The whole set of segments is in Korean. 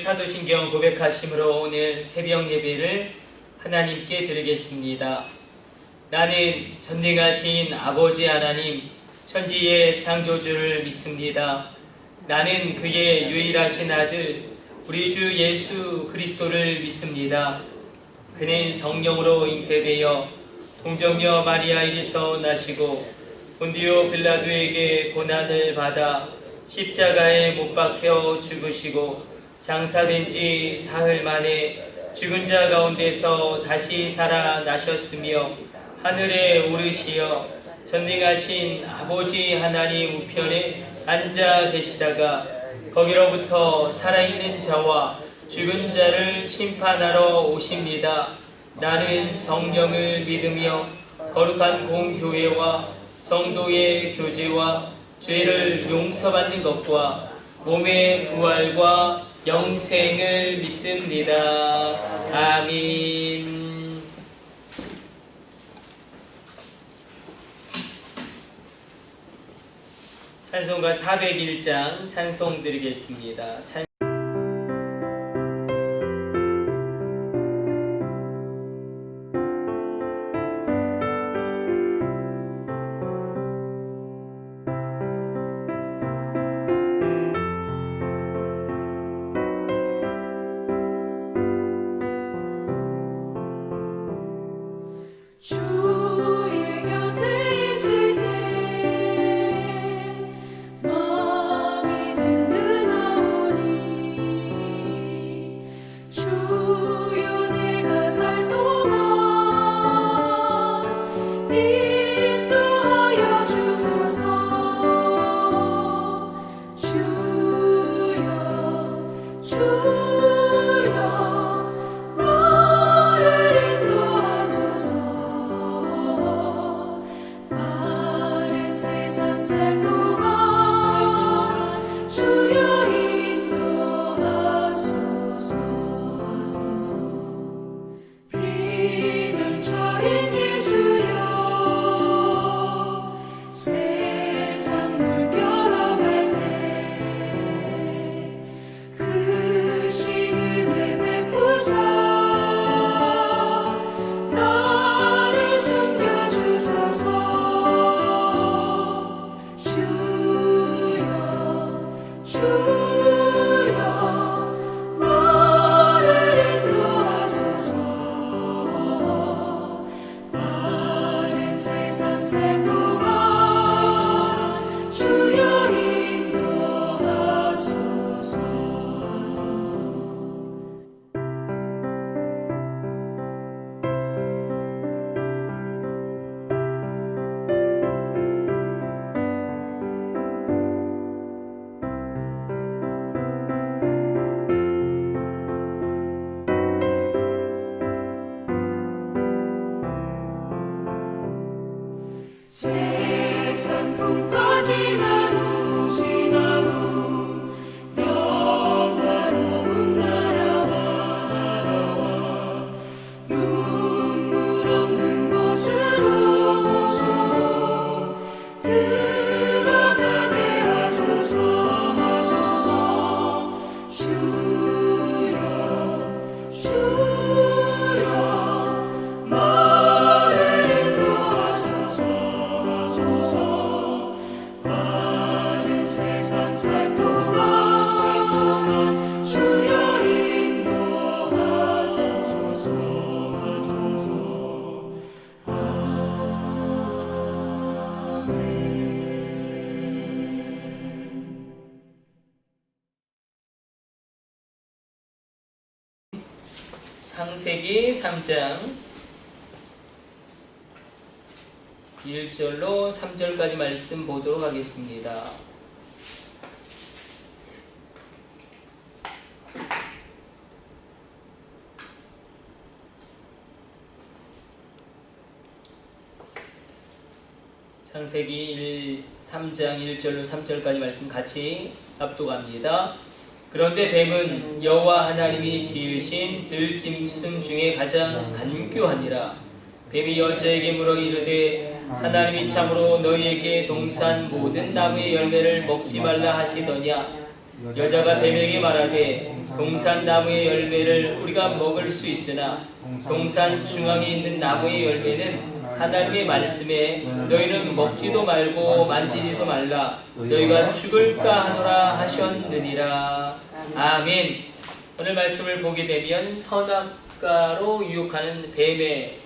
사도신경 고백하심으로 오늘 새벽 예배를 하나님께 드리겠습니다. 나는 전능하신 아버지 하나님, 천지의 창조주를 믿습니다. 나는 그의 유일하신 아들, 우리 주 예수 그리스도를 믿습니다. 그는 성령으로 잉태되어 동정녀 마리아에게서 나시고 본디오 빌라도에게 고난을 받아 십자가에 못 박혀 죽으시고 장사된 지 사흘 만에 죽은 자 가운데서 다시 살아나셨으며 하늘에 오르시어 전능하신 아버지 하나님 우편에 앉아 계시다가 거기로부터 살아있는 자와 죽은 자를 심판하러 오십니다. 나는 성령을 믿으며 거룩한 공교회와 성도의 교제와 죄를 용서받는 것과 몸의 부활과 영생을 믿습니다. 아멘. 찬송가 401장 찬송 드리겠습니다. 창세기 3장 1절로 3절까지 말씀 보도록 하겠습니다. 창세기 3장 1절로 3절까지 말씀 같이 합독합니다. 그런데 뱀은 여호와 하나님이 지으신 들짐승 중에 가장 간교하니라. 뱀이 여자에게 물어 이르되 하나님이 참으로 너희에게 동산 모든 나무의 열매를 먹지 말라 하시더냐. 여자가 뱀에게 말하되 동산 나무의 열매를 우리가 먹을 수 있으나 동산 중앙에 있는 나무의 열매는 하나님의 말씀에 너희는 먹지도 말고 만지지도 말라 너희가 죽을까 하노라 하셨느니라. 아멘. 오늘 말씀을 보게 되면 선악과로 유혹하는 뱀의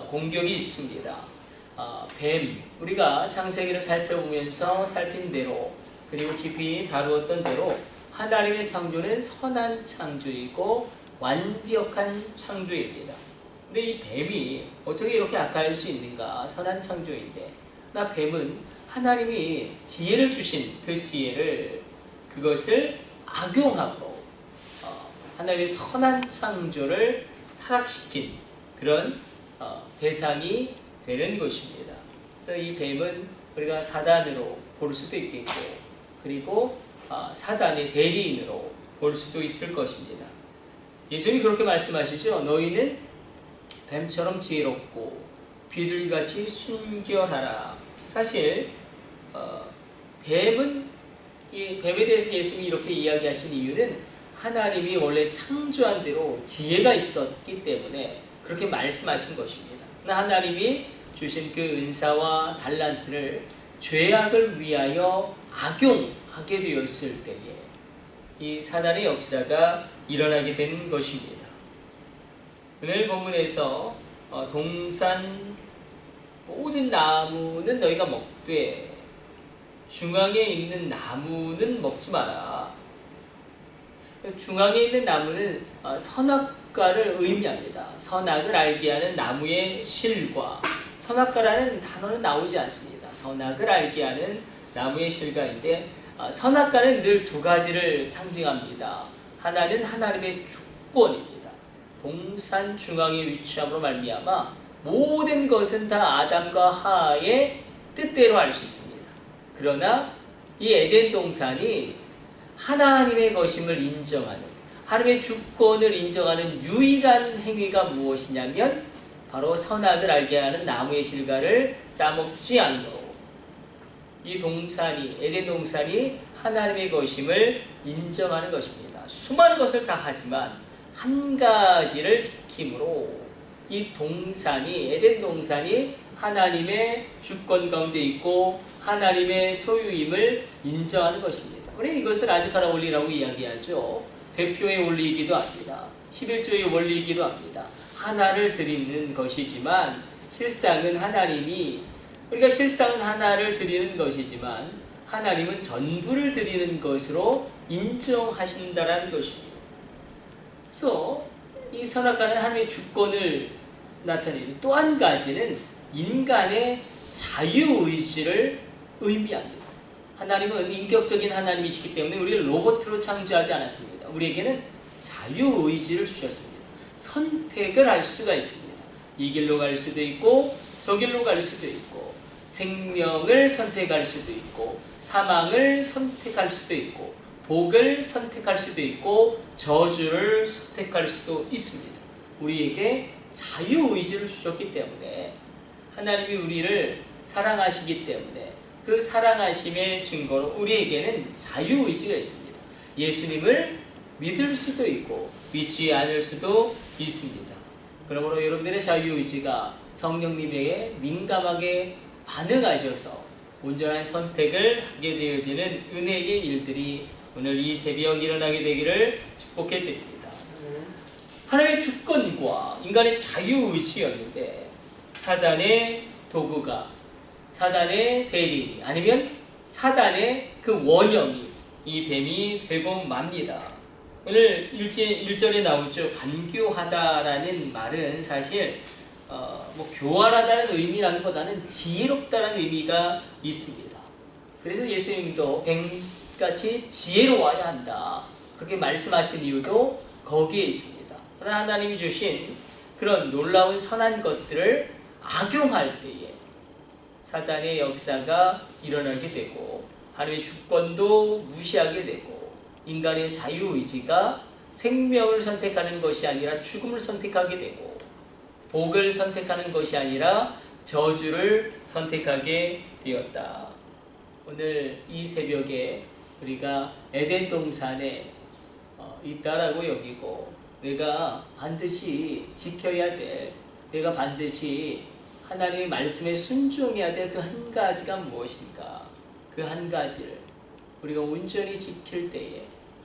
공격이 있습니다. 뱀, 우리가 창세기를 살펴보면서 살핀 대로 그리고 깊이 다루었던 대로 하나님의 창조는 선한 창조이고 완벽한 창조입니다. 근데 이 뱀이 어떻게 이렇게 악할 수 있는가? 선한 창조인데 나 뱀은 하나님이 지혜를 주신 그 지혜를 그것을 악용하고 하나님의 선한 창조를 타락시킨 그런 대상이 되는 것입니다. 그래서 이 뱀은 우리가 사단으로 볼 수도 있겠고 그리고 사단의 대리인으로 볼 수도 있을 것입니다. 예수님이 그렇게 말씀하시죠. 너희는 뱀처럼 지혜롭고 비둘기같이 순결하라. 사실 뱀에 대해서 예수님이 이렇게 이야기하신 이유는 하나님이 원래 창조한 대로 지혜가 있었기 때문에 그렇게 말씀하신 것입니다. 하나님이 주신 그 은사와 달란트를 죄악을 위하여 악용하게 되었을 때에 이 사단의 역사가 일어나게 된 것입니다. 오늘 본문에서 동산 모든 나무는 너희가 먹되 중앙에 있는 나무는 먹지 마라. 중앙에 있는 나무는 선악과를 의미합니다. 선악을 알게 하는 나무의 실과 선악과라는 단어는 나오지 않습니다. 선악을 알게 하는 나무의 실과인데 선악과는 늘 두 가지를 상징합니다. 하나는 하나님의 주권입니다. 동산 중앙에 위치함으로 말미암아 모든 것은 다 아담과 하와의 뜻대로 할 수 있습니다. 그러나 이 에덴 동산이 하나님의 것임을 인정하는 하나님의 주권을 인정하는 유일한 행위가 무엇이냐면 바로 선악을 알게 하는 나무의 실과를 따먹지 않도록 이 동산이 에덴 동산이 하나님의 것임을 인정하는 것입니다. 수많은 것을 다 하지만 한 가지를 지킴으로 이 동산이 에덴 동산이 하나님의 주권 가운데 있고 하나님의 소유임을 인정하는 것입니다. 우리는 이것을 아즈카라 원리라고 이야기하죠. 대표의 원리이기도 합니다. 11조의 원리이기도 합니다. 하나를 드리는 것이지만 실상은 우리가 실상은 하나를 드리는 것이지만 하나님은 전부를 드리는 것으로 인정하신다는 것입니다. 그래서 이 선악과는 하나님의 주권을 나타내고 또 한 가지는 인간의 자유의지를 의미합니다. 하나님은 인격적인 하나님이시기 때문에 우리를 로봇으로 창조하지 않았습니다. 우리에게는 자유의지를 주셨습니다. 선택을 할 수가 있습니다. 이 길로 갈 수도 있고 저 길로 갈 수도 있고 생명을 선택할 수도 있고 사망을 선택할 수도 있고 복을 선택할 수도 있고 저주를 선택할 수도 있습니다. 우리에게 자유의지를 주셨기 때문에 하나님이 우리를 사랑하시기 때문에 그 사랑하심의 증거로 우리에게는 자유의지가 있습니다. 예수님을 믿을 수도 있고 믿지 않을 수도 있습니다. 그러므로 여러분들의 자유의지가 성령님에게 민감하게 반응하셔서 온전한 선택을 하게 되어지는 은혜의 일들이 오늘 이 새벽 일어나게 되기를 축복해 드립니다. 하나님의 주권과 인간의 자유의지였는데 사단의 도구가 사단의 대리인이 아니면 사단의 그 원형이 이 뱀이 되고 맙니다. 오늘 1절에 나오죠. 간교하다라는 말은 사실 교활하다는 의미라기보다는 지혜롭다는 의미가 있습니다. 그래서 예수님도 뱀같이 지혜로워야 한다. 그렇게 말씀하신 이유도 거기에 있습니다. 그러나 하나님이 주신 그런 놀라운 선한 것들을 악용할 때에 사단의 역사가 일어나게 되고 하나님의 주권도 무시하게 되고 인간의 자유의지가 생명을 선택하는 것이 아니라 죽음을 선택하게 되고 복을 선택하는 것이 아니라 저주를 선택하게 되었다. 오늘 이 새벽에 우리가 에덴 동산의 있다라고 여기고 내가 반드시 지켜야 될, 내가 반드시 하나님의 말씀에 순종해야 될 그 한 가지가 무엇인가? 그 한 가지를 우리가 온전히 지킬 때에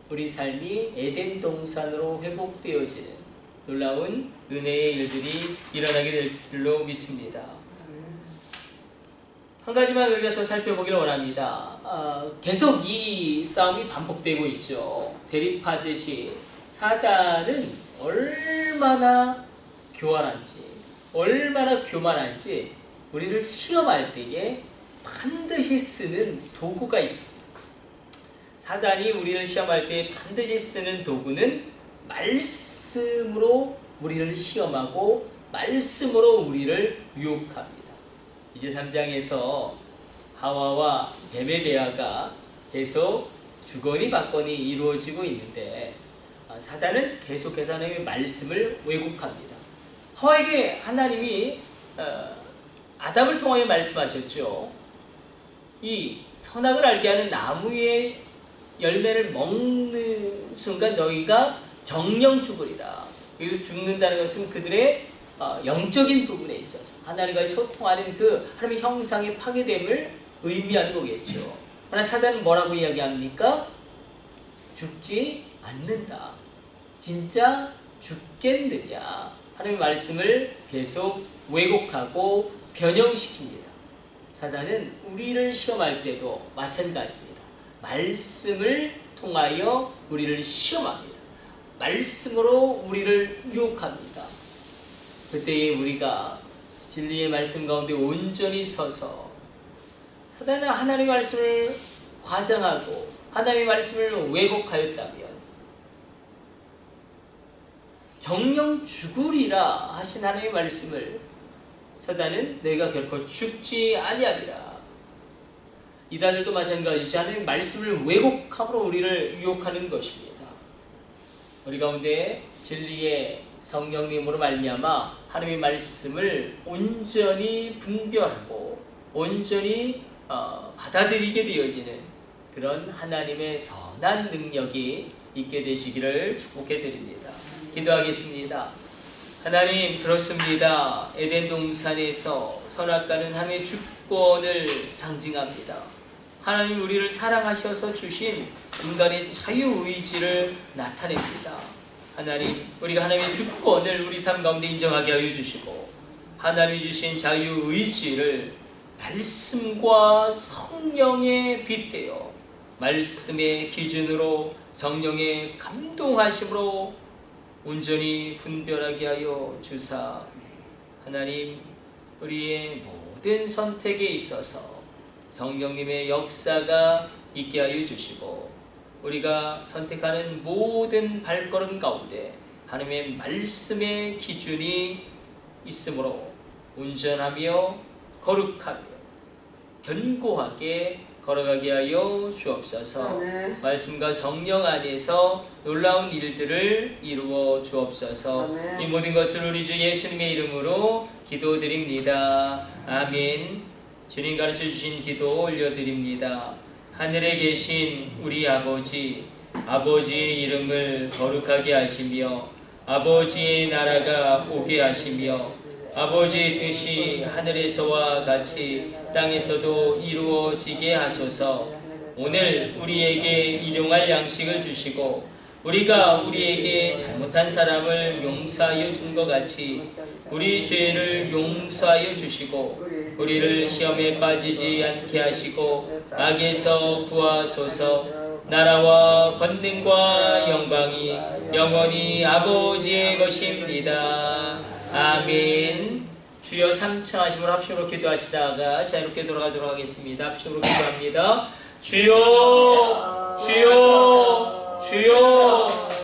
우리 삶이 에덴 동산으로 회복되어지는 놀라운 은혜의 일들이 일어나게 될 줄로 믿습니다. 한 가지만 우리가 더 살펴보기를 원합니다. 계속 이 싸움이 반복되고 있죠. 대립하듯이 사단은 얼마나 교만한지 우리를 시험할 때에 반드시 쓰는 도구가 있습니다. 사단이 우리를 시험할 때 반드시 쓰는 도구는 말씀으로 우리를 시험하고 말씀으로 우리를 유혹합니다. 이제 3장에서 하와와 뱀의 대화가 계속 주거니 받거니 이루어지고 있는데 사단은 계속해서 하나님의 말씀을 왜곡합니다. 하와에게 하나님이 아담을 통하여 말씀하셨죠. 이 선악을 알게 하는 나무의 열매를 먹는 순간 너희가 정령 죽으리라. 여기서 죽는다는 것은 그들의 영적인 부분에 있어서 하나님과의 소통하는 그 하나님의 형상의 파괴됨을 의미하는 거겠죠. 그러나 사단은 뭐라고 이야기합니까? 죽지 않는다. 진짜 죽겠느냐? 하나님의 말씀을 계속 왜곡하고 변형시킵니다. 사단은 우리를 시험할 때도 마찬가지입니다. 말씀을 통하여 우리를 시험합니다. 말씀으로 우리를 유혹합니다. 그때에 우리가 진리의 말씀 가운데 온전히 서서 사단은 하나님의 말씀을 과장하고 하나님의 말씀을 왜곡하였다면 정령 죽으리라 하신 하나님의 말씀을 사단은 너희가 결코 죽지 아니하리라. 이단들도 마찬가지죠. 하나님의 말씀을 왜곡함으로 우리를 유혹하는 것입니다. 우리 가운데 진리의 성령님으로 말미암아 하나님의 말씀을 온전히 분별하고 온전히 받아들이게 되어지는 그런 하나님의 선한 능력이 있게 되시기를 축복해 드립니다. 기도하겠습니다. 하나님, 그렇습니다. 에덴 동산에서 선악과는 하나님의 주권을 상징합니다. 하나님 우리를 사랑하셔서 주신 인간의 자유의지를 나타냅니다. 하나님, 우리가 하나님의 주권을 우리 삶 가운데 인정하게 하여 주시고 하나님이 주신 자유의지를 말씀과 성령에 빗대어 말씀의 기준으로 성령의 감동하심으로 온전히 분별하게 하여 주사 하나님 우리의 모든 선택에 있어서 성령님의 역사가 있게 하여 주시고 우리가 선택하는 모든 발걸음 가운데 하나님의 말씀의 기준이 있으므로 온전하며 거룩하며 견고하게 걸어가게 하여 주옵소서. 말씀과 성령 안에서 놀라운 일들을 이루어 주옵소서. 이 모든 것을 우리 주 예수님의 이름으로 기도드립니다. 아멘. 주님 가르쳐 주신 기도 올려드립니다. 하늘에 계신 우리 아버지, 아버지의 이름을 거룩하게 하시며 아버지의 나라가 오게 하시며 아버지의 뜻이 하늘에서와 같이 땅에서도 이루어지게 하소서. 오늘 우리에게 일용할 양식을 주시고 우리가 우리에게 잘못한 사람을 용서하여 준 것 같이 우리 죄를 용서하여 주시고 우리를 시험에 빠지지 않게 하시고 악에서 구하소서. 나라와 권능과 영광이 영원히 아버지의 것입니다. 아멘. 주여 삼창하심으로 합심으로 기도하시다가 자유롭게 돌아가도록 하겠습니다. 합심으로 기도합니다. 주여 주여 주여